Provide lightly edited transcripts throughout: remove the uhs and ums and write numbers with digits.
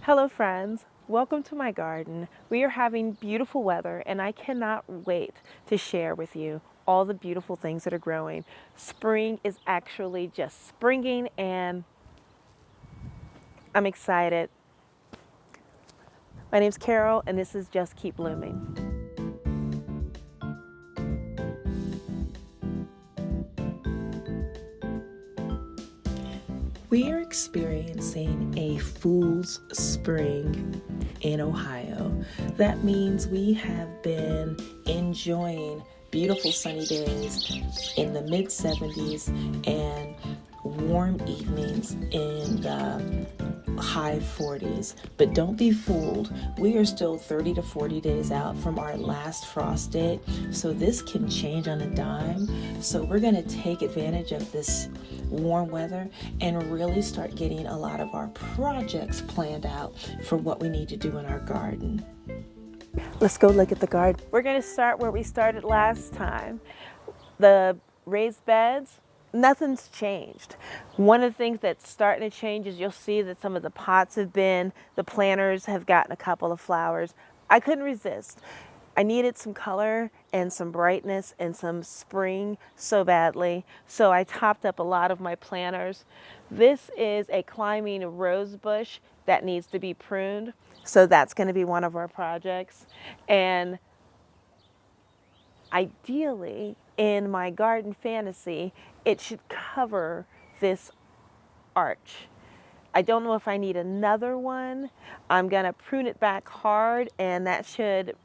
Hello friends, welcome to my garden. We are having beautiful weather and I cannot wait to share with you all the beautiful things that are growing. Spring is actually just springing and I'm excited. My name's Carol and this is Just Keep Blooming. We are experiencing a fool's spring in Ohio. That means we have been enjoying beautiful sunny days in the mid 70s and warm evenings in the high 40s. But don't be fooled, we are still 30 to 40 days out from our last frost date, so this can change on a dime. So we're going to take advantage of this warm weather and really start getting a lot of our projects planned out for what we need to do in our garden. Let's go look at the garden. We're going to start where we started last time. The raised beds. Nothing's changed. One of the things that's starting to change is you'll see that some of the pots the planters have gotten a couple of flowers. I couldn't resist. I needed some color and some brightness and some spring so badly, so I topped up a lot of my planters. This is a climbing rose bush that needs to be pruned, so that's going to be one of our projects. And ideally, in my garden fantasy, it should cover this arch. I don't know if I need another one. I'm gonna prune it back hard and that should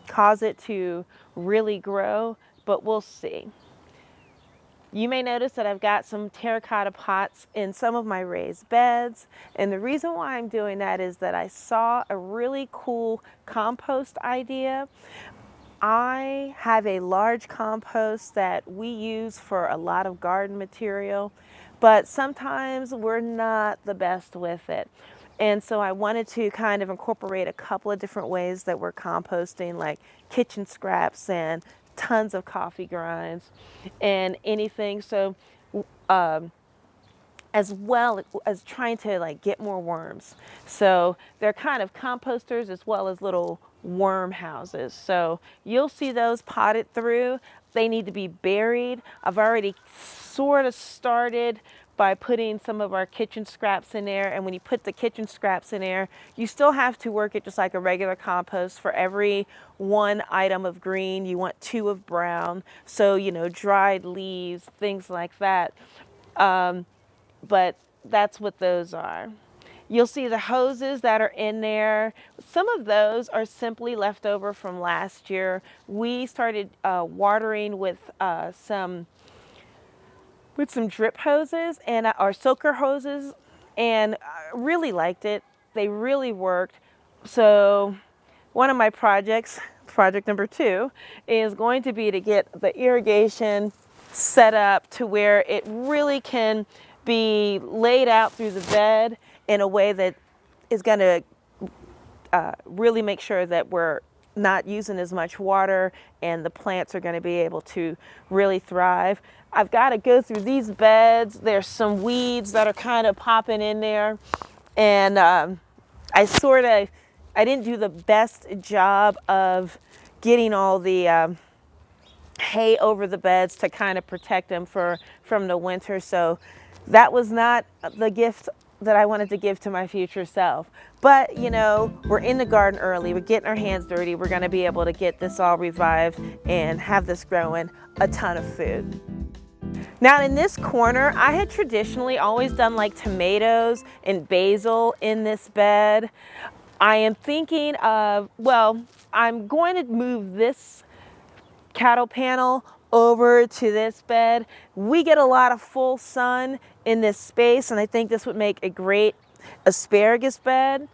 cause it to really grow, but we'll see. You may notice that I've got some terracotta pots in some of my raised beds, and the reason why I'm doing that is that I saw a really cool compost idea. I have a large compost that we use for a lot of garden material, but sometimes we're not the best with it. And so I wanted to kind of incorporate a couple of different ways that we're composting, like kitchen scraps and tons of coffee grinds and anything. So as well as trying to like get more worms. So they're kind of composters as well as little worm houses. So you'll see those potted through. They need to be buried. I've already sort of started by putting some of our kitchen scraps in there. And when you put the kitchen scraps in there, you still have to work it just like a regular compost. For every one item of green, you want 2 of brown. So, you know, dried leaves, things like that. But that's what those are. You'll see the hoses that are in there. Some of those are simply left over from last year. We started watering with some drip hoses and our soaker hoses, and I really liked it. They really worked. So one of my projects, project number 2, is going to be to get the irrigation set up to where it really can be laid out through the bed in a way that is going to really make sure that we're not using as much water and the plants are going to be able to really thrive. I've got to go through these beds. There's some weeds that are kind of popping in there, and I didn't do the best job of getting all the hay over the beds to kind of protect them from the winter. So that was not the gift that I wanted to give to my future self. But, you know, we're in the garden early. We're getting our hands dirty. We're going to be able to get this all revived and have this growing a ton of food. Now in this corner, I had traditionally always done like tomatoes and basil in this bed. I am thinking of, well, I'm going to move this cattle panel over to this bed. We get a lot of full sun in this space, and I think this would make a great asparagus bed.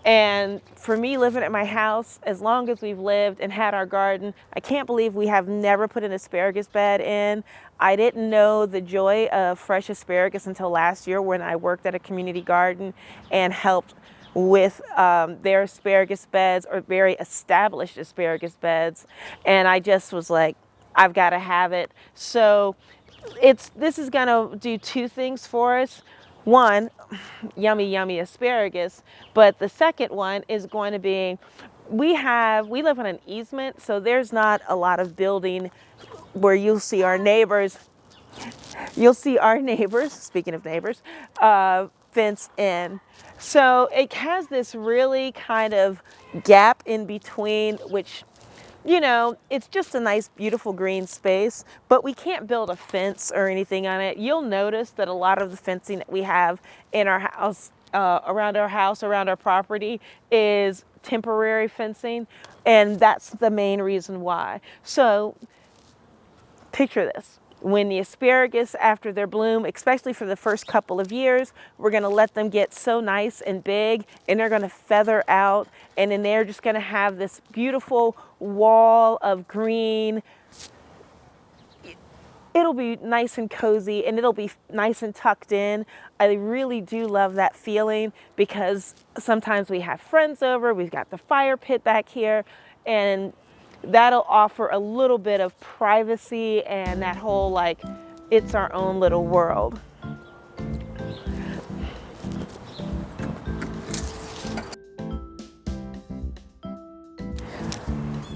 And for me, living at my house, as long as we've lived and had our garden, I can't believe we have never put an asparagus bed in. I didn't know the joy of fresh asparagus until last year when I worked at a community garden and helped with their asparagus beds, or very established asparagus beds. And I just was like, I've got to have it. So this is going to do 2 things for us. one, yummy, yummy asparagus, but the second one is going to be, we live on an easement, so there's not a lot of building where you'll see our neighbors, speaking of neighbors, fence in. So it has this really kind of gap in between, which, it's just a nice, beautiful green space, but we can't build a fence or anything on it. You'll notice that a lot of the fencing that we have in our house, around our property, is temporary fencing, and that's the main reason why. So picture this. When the asparagus, after their bloom, especially for the first couple of years, we're going to let them get so nice and big, and they're going to feather out, and then they're just going to have this beautiful wall of green. It'll be nice and cozy, and it'll be nice and tucked in. I really do love that feeling, because sometimes we have friends over, we've got the fire pit back here, and that'll offer a little bit of privacy and that whole, like, it's our own little world.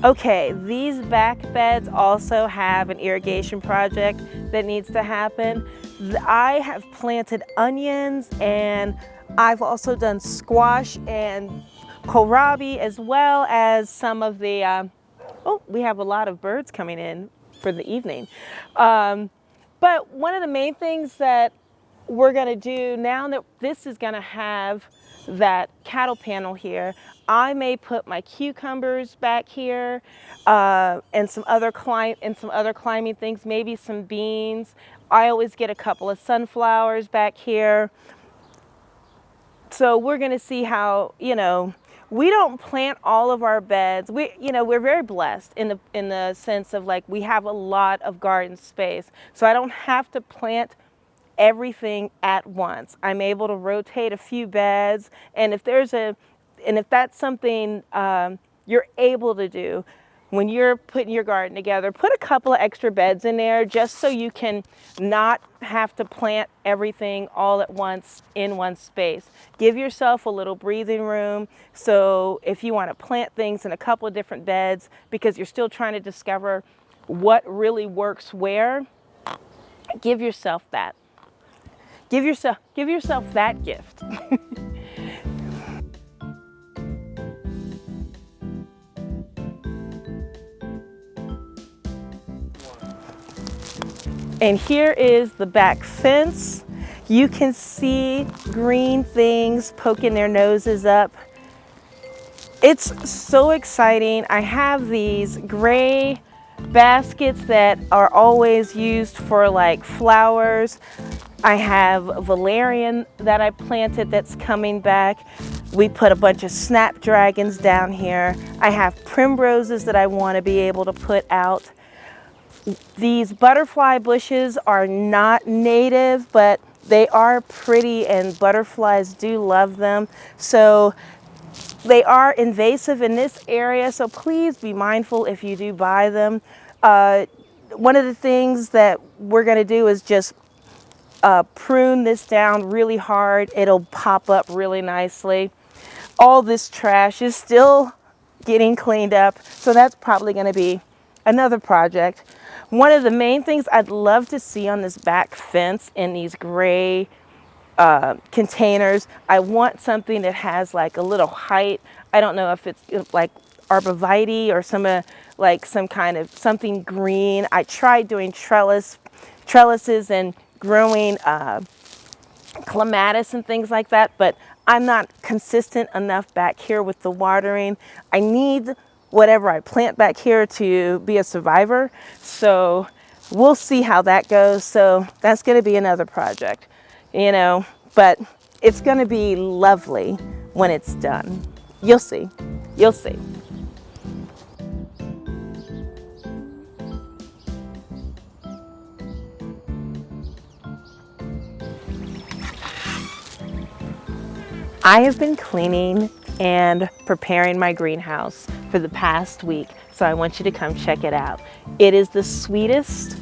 Okay, these back beds also have an irrigation project that needs to happen. I have planted onions, and I've also done squash and kohlrabi, as well as some of the, oh, we have a lot of birds coming in for the evening. But one of the main things that we're gonna do now that this is gonna have that cattle panel here, I may put my cucumbers back here, and some other climbing things, maybe some beans. I always get a couple of sunflowers back here. So we're gonna see how, we don't plant all of our beds. We're very blessed in the sense of, like, we have a lot of garden space. So I don't have to plant everything at once. I'm able to rotate a few beds, and if that's something you're able to do when you're putting your garden together, put a couple of extra beds in there, just so you can not have to plant everything all at once in one space. Give yourself a little breathing room. So if you want to plant things in a couple of different beds because you're still trying to discover what really works where, give yourself that. Give yourself that gift. And here is the back fence. You can see green things poking their noses up. It's so exciting. I have these gray baskets that are always used for, like, flowers. I have valerian that I planted that's coming back. We put a bunch of snapdragons down here. I have primroses that I want to be able to put out. These butterfly bushes are not native, but they are pretty, and butterflies do love them. So they are invasive in this area, so please be mindful if you do buy them. One of the things that we're going to do is just prune this down really hard. It'll pop up really nicely. All this trash is still getting cleaned up, so that's probably going to be another project. One of the main things I'd love to see on this back fence in these gray containers, I want something that has, like, a little height. I don't know if it's like arborvitae or some kind of something green. I tried doing trellises and growing clematis and things like that, but I'm not consistent enough back here with the watering. I need whatever I plant back here to be a survivor. So we'll see how that goes. So that's going to be another project, but it's going to be lovely when it's done. You'll see. You'll see. I have been cleaning and preparing my greenhouse for the past week, so I want you to come check it out. It is the sweetest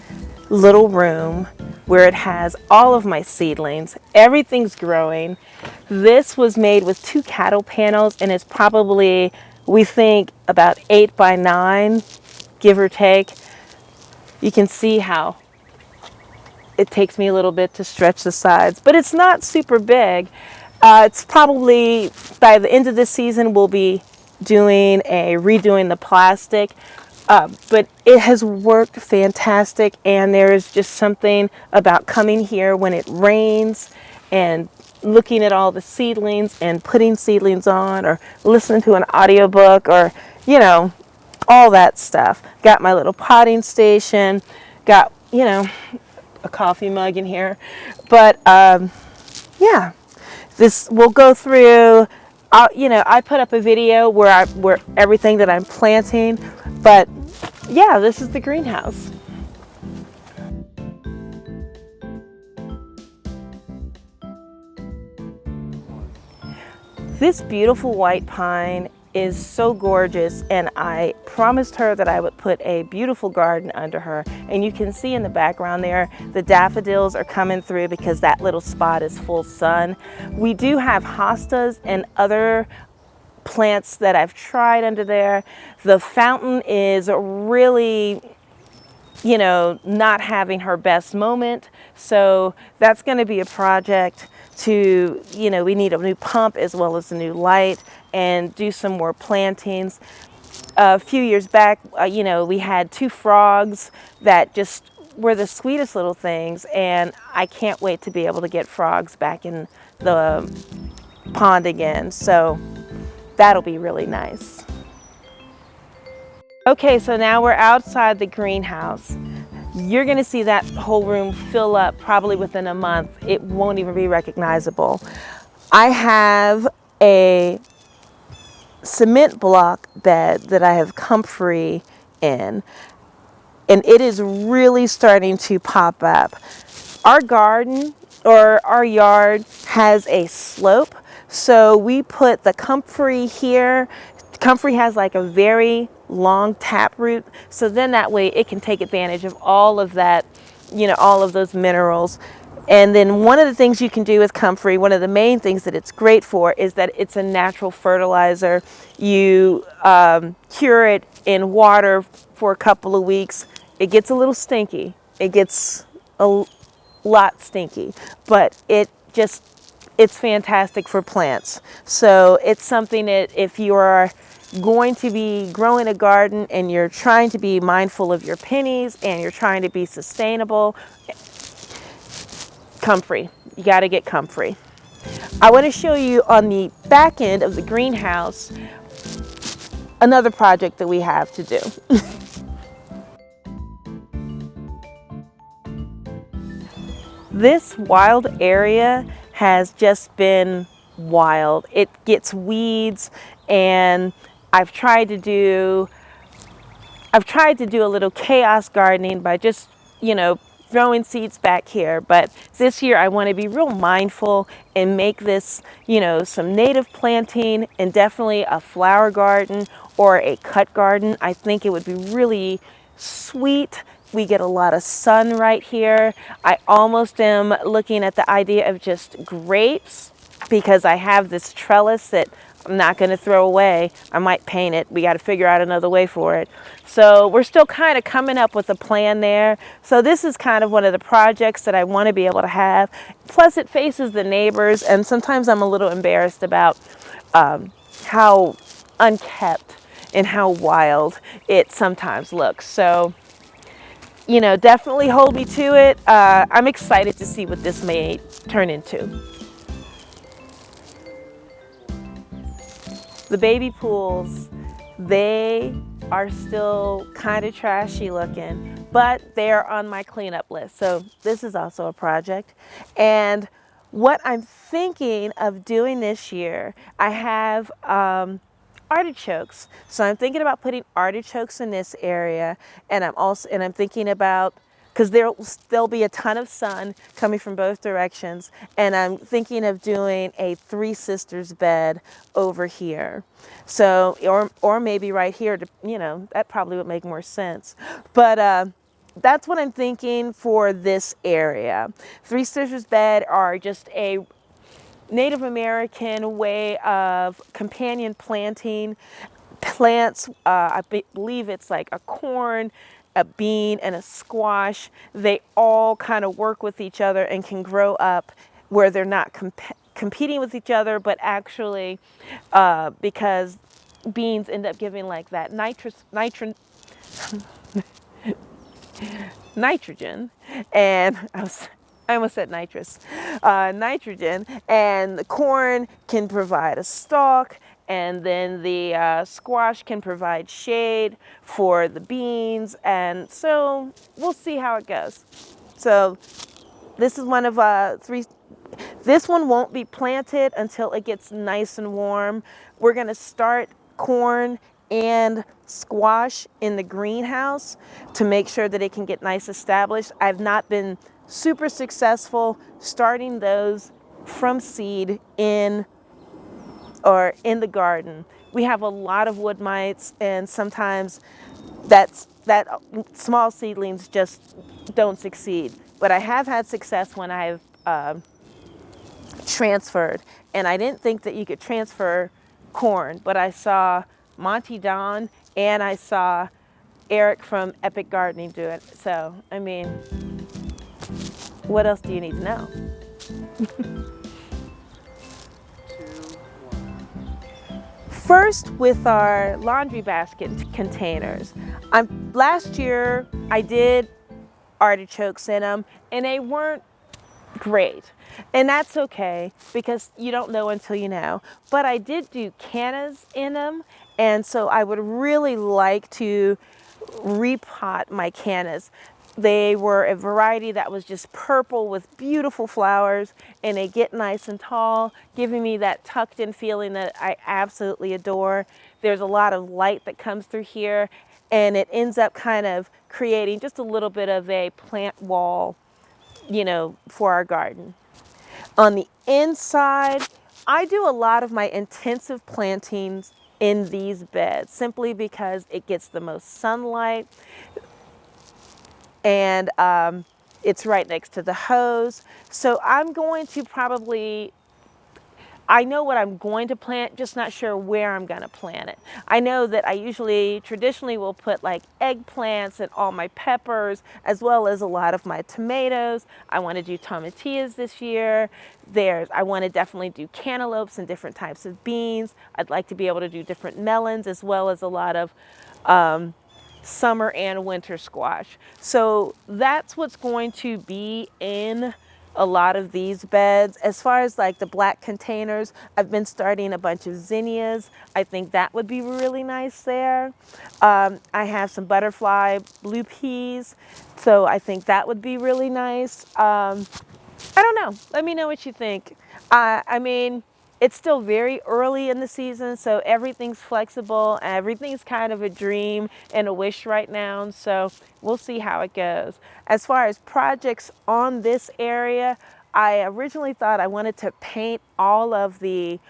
little room where it has all of my seedlings. Everything's growing. This was made with 2 cattle panels, and it's probably, we think, about 8 by 9, give or take. You can see how it takes me a little bit to stretch the sides, but it's not super big. It's probably, by the end of this season, we'll be redoing the plastic. But it has worked fantastic, and there is just something about coming here when it rains and looking at all the seedlings and putting seedlings on, or listening to an audiobook, or, you know, all that stuff. Got my little potting station, got, you know, a coffee mug in here. But yeah, this will go through. I put up a video where everything that I'm planting, but yeah, this is the greenhouse. This beautiful white pine is so gorgeous, and I promised her that I would put a beautiful garden under her. And you can see in the background there, the daffodils are coming through because that little spot is full sun. We do have hostas and other plants that I've tried under there. The fountain is really, not having her best moment. So that's going to be a project to, we need a new pump as well as a new light, and do some more plantings. A few years back, we had 2 frogs that just were the sweetest little things, and I can't wait to be able to get frogs back in the pond again. So that'll be really nice. Okay, so now we're outside the greenhouse. You're gonna see that whole room fill up probably within a month. It won't even be recognizable. I have a cement block bed that I have comfrey in, and it is really starting to pop up. Our garden, or our yard, has a slope, so we put the comfrey here. Comfrey has like a very long tap root, so then that way it can take advantage of all of that, all of those minerals. And then one of the things you can do with comfrey, one of the main things that it's great for, is that it's a natural fertilizer. You cure it in water for a couple of weeks. It gets a little stinky. It gets a lot stinky, but it's fantastic for plants. So it's something that if you are going to be growing a garden and you're trying to be mindful of your pennies and you're trying to be sustainable, comfrey. You got to get comfrey. I want to show you on the back end of the greenhouse another project that we have to do. This wild area has just been wild. It gets weeds, and I've tried to do a little chaos gardening by just, throwing seeds back here. But this year I want to be real mindful and make this, some native planting, and definitely a flower garden or a cut garden. I think it would be really sweet. We get a lot of sun right here. I almost am looking at the idea of just grapes, because I have this trellis that I'm not going to throw away. I might paint it. We got to figure out another way for it. So we're still kind of coming up with a plan there. So this is kind of one of the projects that I want to be able to have. Plus it faces the neighbors, and sometimes I'm a little embarrassed about how unkept and how wild it sometimes looks. So, definitely hold me to it. I'm excited to see what this may turn into. The baby pools, they are still kind of trashy looking, but they're on my cleanup list. So this is also a project. And what I'm thinking of doing this year, I have artichokes. So I'm thinking about putting artichokes in this area, and I'm thinking about, because there'll be a ton of sun coming from both directions, and I'm thinking of doing a 3 sisters bed over here. So, or maybe right here, that probably would make more sense. But that's what I'm thinking for this area. Three Sisters bed are just a Native American way of companion planting plants. Believe it's like a corn, a bean, and a squash. They all kind of work with each other and can grow up where they're not competing with each other, but actually because beans end up giving like that nitrogen, and I almost said nitrous, nitrogen, and the corn can provide a stalk, and then the squash can provide shade for the beans, and so we'll see how it goes. So this is one of three. This one won't be planted until it gets nice and warm. We're gonna start corn and squash in the greenhouse to make sure that it can get nice established. I've not been super successful starting those from seed in the garden. We have a lot of wood mites, and sometimes that small seedlings just don't succeed. But I have had success when I've transferred, and I didn't think that you could transfer corn, but I saw Monty Don and I saw Eric from Epic Gardening do it. So, I mean, what else do you need to know? First, with our laundry basket containers. Last year I did artichokes in them, and they weren't great. And that's okay, because you don't know until you know. But I did do cannas in them, and so I would really like to repot my cannas. They were a variety that was just purple with beautiful flowers, and they get nice and tall, giving me that tucked in feeling that I absolutely adore. There's a lot of light that comes through here, and it ends up kind of creating just a little bit of a plant wall, you know, for our garden. On the inside, I do a lot of my intensive plantings in these beds simply because it gets the most sunlight, and it's right next to the hose. So I'm going to I know what I'm going to plant, just not sure where I'm going to plant it. I know that I traditionally will put like eggplants and all my peppers, as well as a lot of my tomatoes. I want to do tomatillas this year. I want to definitely do cantaloupes and different types of beans. I'd like to be able to do different melons, as well as a lot of summer and winter squash. So that's what's going to be in a lot of these beds. As far as like the black containers, I've been starting a bunch of zinnias. I think that would be really nice there. I have some butterfly blue peas, so I think that would be really nice. I don't know. Let me know what you think. I mean, it's still very early in the season, so everything's flexible. Everything's kind of a dream and a wish right now, so we'll see how it goes. As far as projects on this area, I originally thought I wanted to paint all of the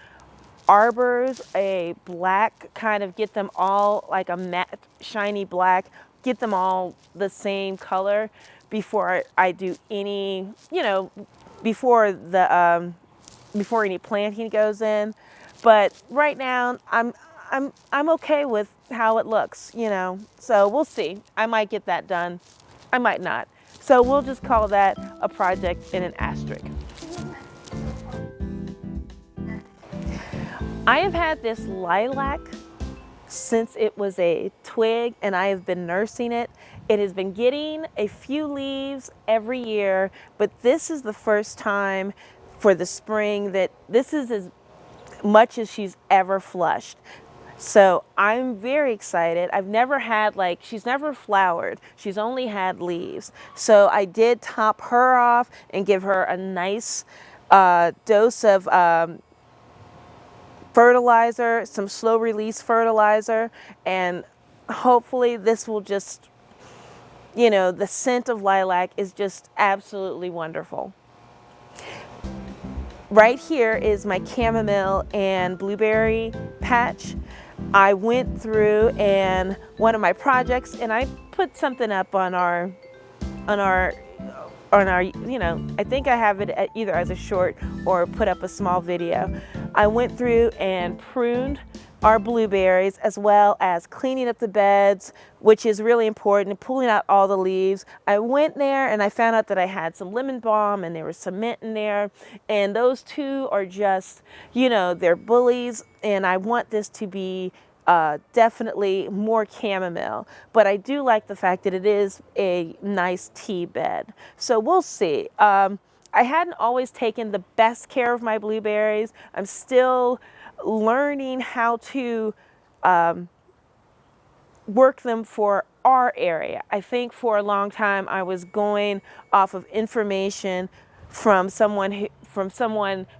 arbors a black, kind of get them all like a matte, shiny black, get them all the same color before I do any, before before any planting goes in. But right now, I'm okay with how it looks, So we'll see. I might get that done. I might not. So we'll just call that a project in an asterisk. I have had this lilac since it was a twig, and I have been nursing it. It has been getting a few leaves every year, but this is the first time for the spring that this is as much as she's ever flushed. So I'm very excited. I've never had, she's never flowered. She's only had leaves. So I did top her off and give her a nice dose of fertilizer, some slow release fertilizer, and hopefully this will just, the scent of lilac is just absolutely wonderful. Right here is my chamomile and blueberry patch. I went through and one of my projects, and I put something up on our on our, I think I have it either as a short or put up a small video. I went through and pruned our blueberries, as well as cleaning up the beds, which is really important, pulling out all the leaves. I went there and I found out that I had some lemon balm and there was cement in there, and those two are just, they're bullies, and I want this to be definitely more chamomile, but I do like the fact that it is a nice tea bed. So we'll see. I hadn't always taken the best care of my blueberries. I'm still learning how to work them for our area. I think for a long time I was going off of information from someone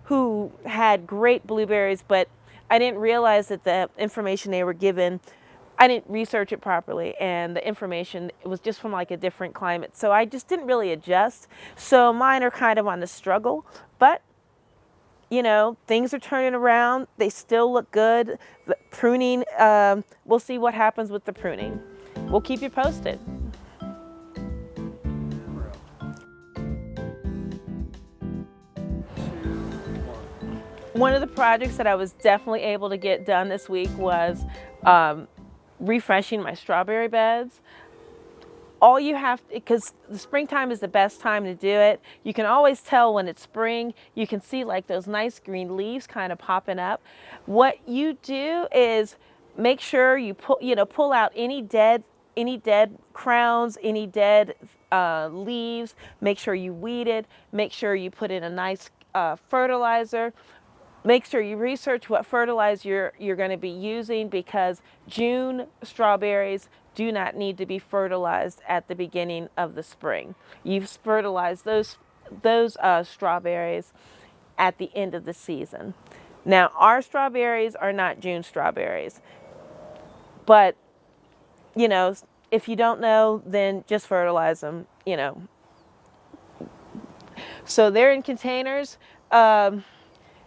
who had great blueberries, but I didn't realize that the information they were given, I didn't research it properly, and the information was just from like a different climate. So I just didn't really adjust. So mine are kind of on the struggle, but things are turning around. They still look good. The pruning, we'll see what happens with the pruning. We'll keep you posted. One of the projects that I was definitely able to get done this week was refreshing my strawberry beds. All you have, because the springtime is the best time to do it. You can always tell when it's spring. You can see like those nice green leaves kind of popping up. What you do is make sure you pull out any dead crowns, any dead leaves. Make sure you weed it. Make sure you put in a nice fertilizer. Make sure you research what fertilizer you're going to be using, because June strawberries do not need to be fertilized at the beginning of the spring. You fertilize those strawberries at the end of the season. Now, our strawberries are not June strawberries, but if you don't know, then just fertilize them. So they're in containers.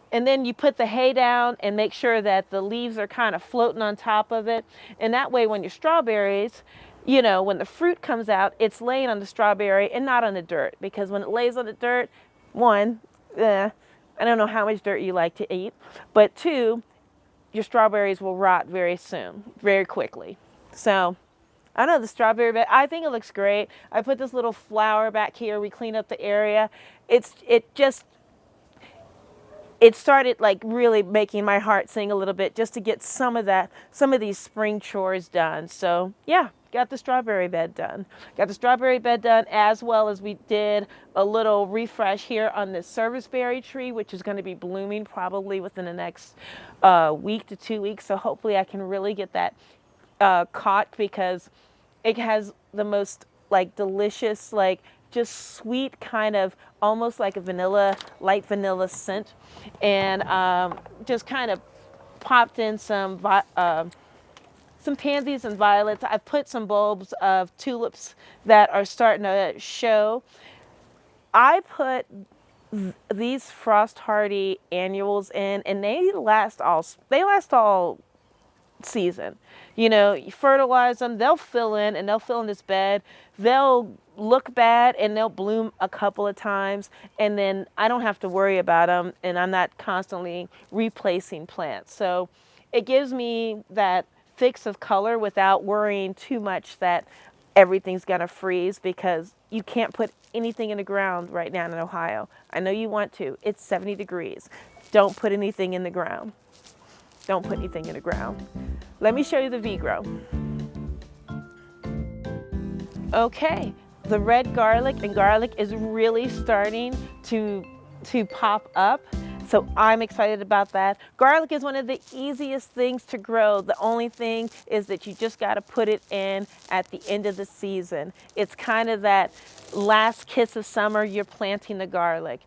And then you put the hay down and make sure that the leaves are kind of floating on top of it. And that way when your strawberries, when the fruit comes out, it's laying on the strawberry and not on the dirt. Because when it lays on the dirt, one, I don't know how much dirt you like to eat, but two, your strawberries will rot very soon, very quickly. So I know the strawberry bed, I think it looks great. I put this little flower back here. We cleaned up the area. It started like really making my heart sing a little bit, just to get some of these spring chores done. So yeah, got the strawberry bed done. As well as we did a little refresh here on this serviceberry tree, which is going to be blooming probably within the next week to 2 weeks. So hopefully I can really get that caught, because it has the most like delicious, like just sweet, kind of almost like a light vanilla scent, and just kind of popped in some pansies and violets. I've put some bulbs of tulips that are starting to show. I put these frost hardy annuals in, and they last all season. You fertilize them, they'll fill in this bed. They'll look bad and they'll bloom a couple of times, and then I don't have to worry about them, and I'm not constantly replacing plants. So it gives me that fix of color without worrying too much that everything's gonna freeze, because you can't put anything in the ground right now in Ohio. I know you want to. It's 70 degrees. Don't put anything in the ground. Don't put anything in the ground. Let me show you the V-Grow. Okay, the red garlic is really starting to pop up. So I'm excited about that. Garlic is one of the easiest things to grow. The only thing is that you just got to put it in at the end of the season. It's kind of that last kiss of summer, you're planting the garlic.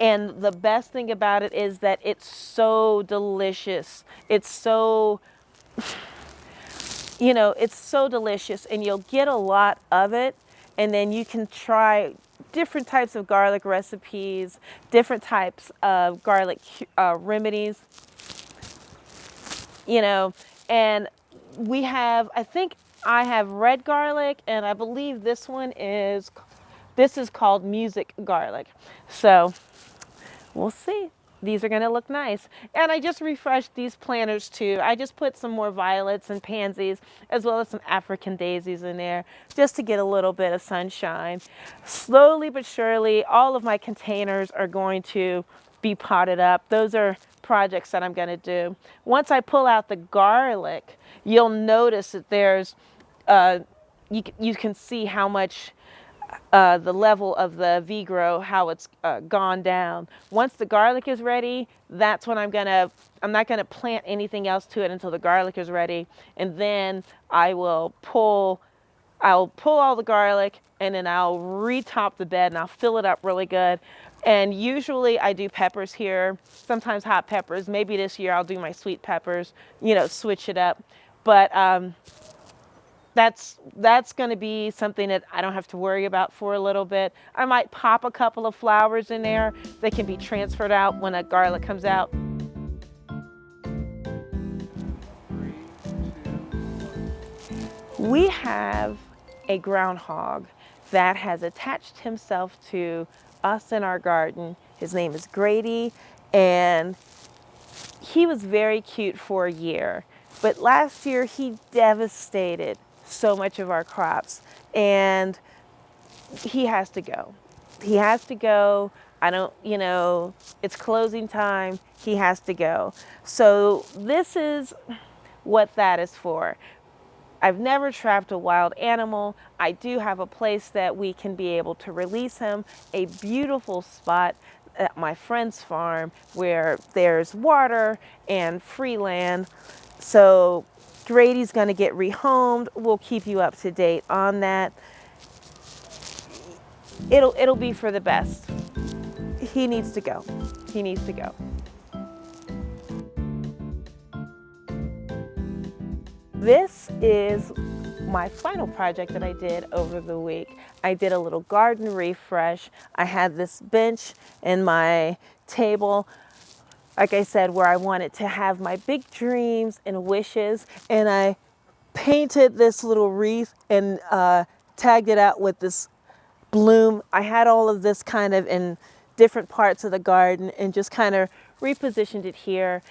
And the best thing about it is that it's so delicious. It's so delicious, and you'll get a lot of it. And then you can try different types of garlic recipes, different types of garlic remedies, and we have, I think I have red garlic, and I believe this is called music garlic. So we'll see. These are going to look nice. And I just refreshed these planters too. I just put some more violets and pansies as well as some African daisies in there just to get a little bit of sunshine. Slowly but surely, all of my containers are going to be potted up. Those are projects that I'm going to do. Once I pull out the garlic, you'll notice that you can see how much the level of the V-grow, how it's gone down. Once the garlic is ready, that's when I'm not gonna plant anything else to it until the garlic is ready. And then I'll pull all the garlic, and then I'll retop the bed and I'll fill it up really good. And usually I do peppers here, sometimes hot peppers. Maybe this year I'll do my sweet peppers, switch it up. But that's going to be something that I don't have to worry about for a little bit. I might pop a couple of flowers in there that can be transferred out when a garlic comes out. We have a groundhog that has attached himself to us in our garden. His name is Grady, and he was very cute for a year. But last year he devastated so much of our crops, and he has to go. He has to go. I don't, it's closing time. He has to go. So this is what that is for. I've never trapped a wild animal. I do have a place that we can be able to release him, a beautiful spot at my friend's farm where there's water and free land. So Grady's going to get rehomed. We'll keep you up to date on that. It'll be for the best. He needs to go. He needs to go. This is my final project that I did over the week. I did a little garden refresh. I had this bench and my table, like I said, where I wanted to have my big dreams and wishes, and I painted this little wreath and tagged it out with this bloom. I had all of this kind of in different parts of the garden and just kind of repositioned it here.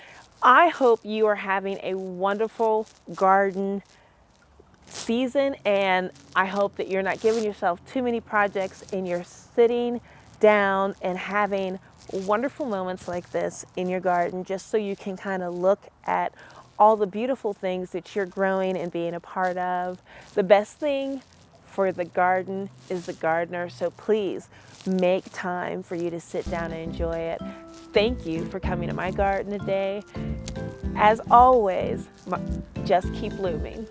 I hope you are having a wonderful garden season, and I hope that you're not giving yourself too many projects and you're sitting down and having wonderful moments like this in your garden, just so you can kind of look at all the beautiful things that you're growing and being a part of. The best thing for the garden is the gardener, so please make time for you to sit down and enjoy it. Thank you for coming to my garden today. As always, just keep blooming.